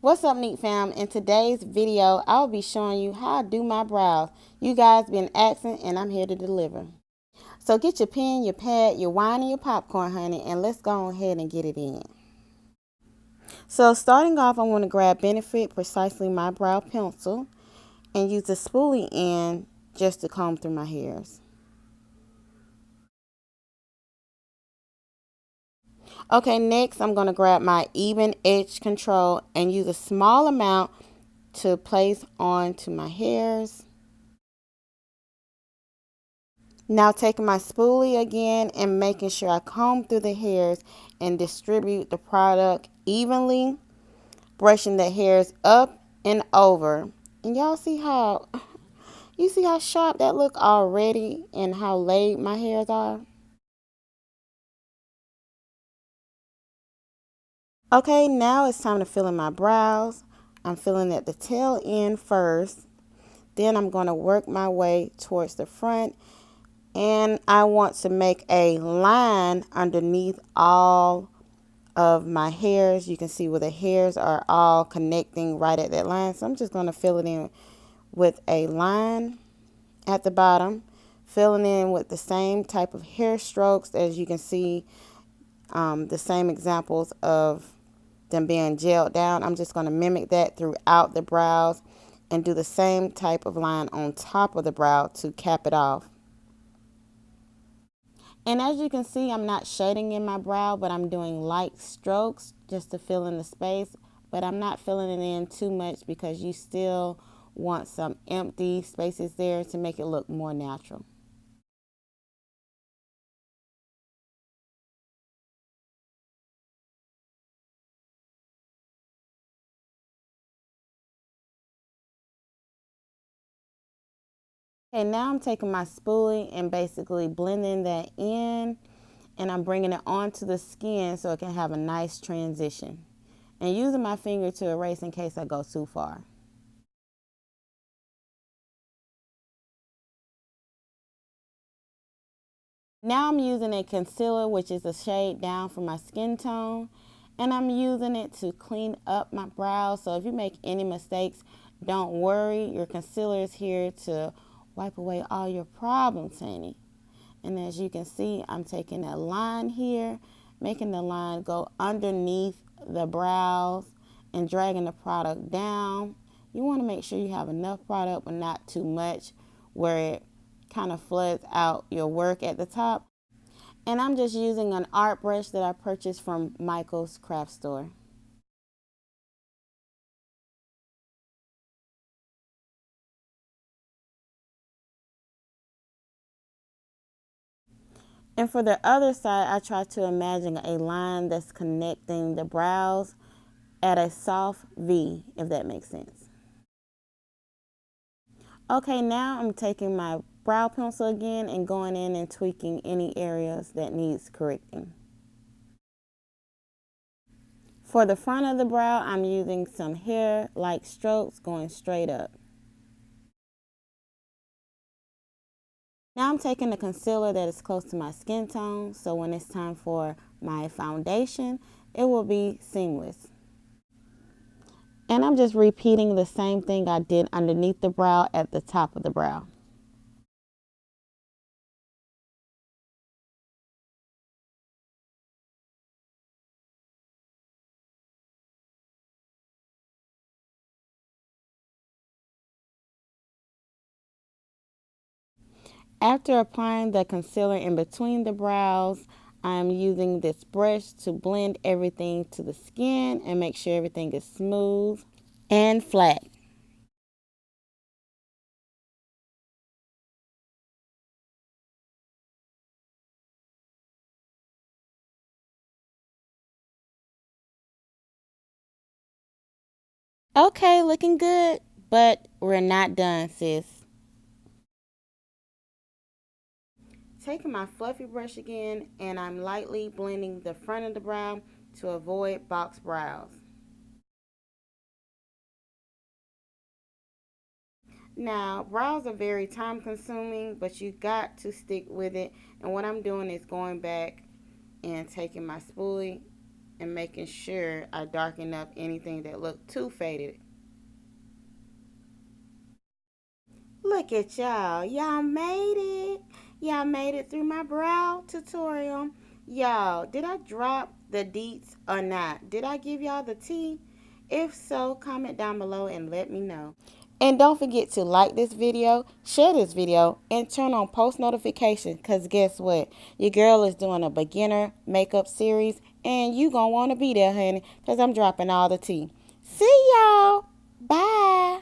What's up, Neat fam? In today's video, I'll be showing you how I do my brows. You guys been asking and I'm here to deliver. So get your pen, your pad, your wine, and your popcorn, honey, and let's go ahead and get it in. So starting off, I want to grab Benefit Precisely My Brow Pencil and use the spoolie end just to comb through my hairs. Okay, next I'm going to grab my Even Edge Control and use a small amount to place onto my hairs. Now taking my spoolie again and making sure I comb through the hairs and distribute the product evenly, brushing the hairs up and over. And y'all see how, you see how sharp that look already and how laid my hairs are? Okay, now it's time to fill in my brows. I'm filling at the tail end first. Then I'm going to work my way towards the front. And I want to make a line underneath all of my hairs. You can see where the hairs are all connecting right at that line. So I'm just going to fill it in with a line at the bottom, filling in with the same type of hair strokes as you can see, the same examples of them being gelled down. I'm just going to mimic that throughout the brows and do the same type of line on top of the brow to cap it off. And as you can see, I'm not shading in my brow, but I'm doing light strokes just to fill in the space. But I'm not filling it in too much because you still want some empty spaces there to make it look more natural. Okay, now I'm taking my spoolie and basically blending that in, and I'm bringing it onto the skin so it can have a nice transition. And using my finger to erase in case I go too far. Now I'm using a concealer, which is a shade down from my skin tone, and I'm using it to clean up my brows. So if you make any mistakes, don't worry. Your concealer is here to wipe away all your problems, honey. And as you can see, I'm taking a line here, making the line go underneath the brows and dragging the product down. You want to make sure you have enough product, but not too much where it kind of floods out your work at the top. And I'm just using an art brush that I purchased from Michael's craft store. And for the other side, I try to imagine a line that's connecting the brows at a soft V, if that makes sense. Okay, now I'm taking my brow pencil again and going in and tweaking any areas that needs correcting. For the front of the brow, I'm using some hair-like strokes going straight up. Now I'm taking the concealer that is close to my skin tone, so when it's time for my foundation, it will be seamless. And I'm just repeating the same thing I did underneath the brow at the top of the brow. After applying the concealer in between the brows, I'm using this brush to blend everything to the skin and make sure everything is smooth and flat. Okay, looking good, but we're not done, sis. Taking my fluffy brush again, and I'm lightly blending the front of the brow to avoid box brows. Now, brows are very time consuming, but you got to stick with it. And what I'm doing is going back and taking my spoolie and making sure I darken up anything that looked too faded. Look at y'all. Y'all made it. Y'all made it through my brow tutorial. Y'all, did I drop the deets or not? Did I give y'all the tea? If so, comment down below and let me know. And don't forget to like this video, share this video, and turn on post notifications, because guess what? Your girl is doing a beginner makeup series, and you going to want to be there, honey, because I'm dropping all the tea. See y'all. Bye.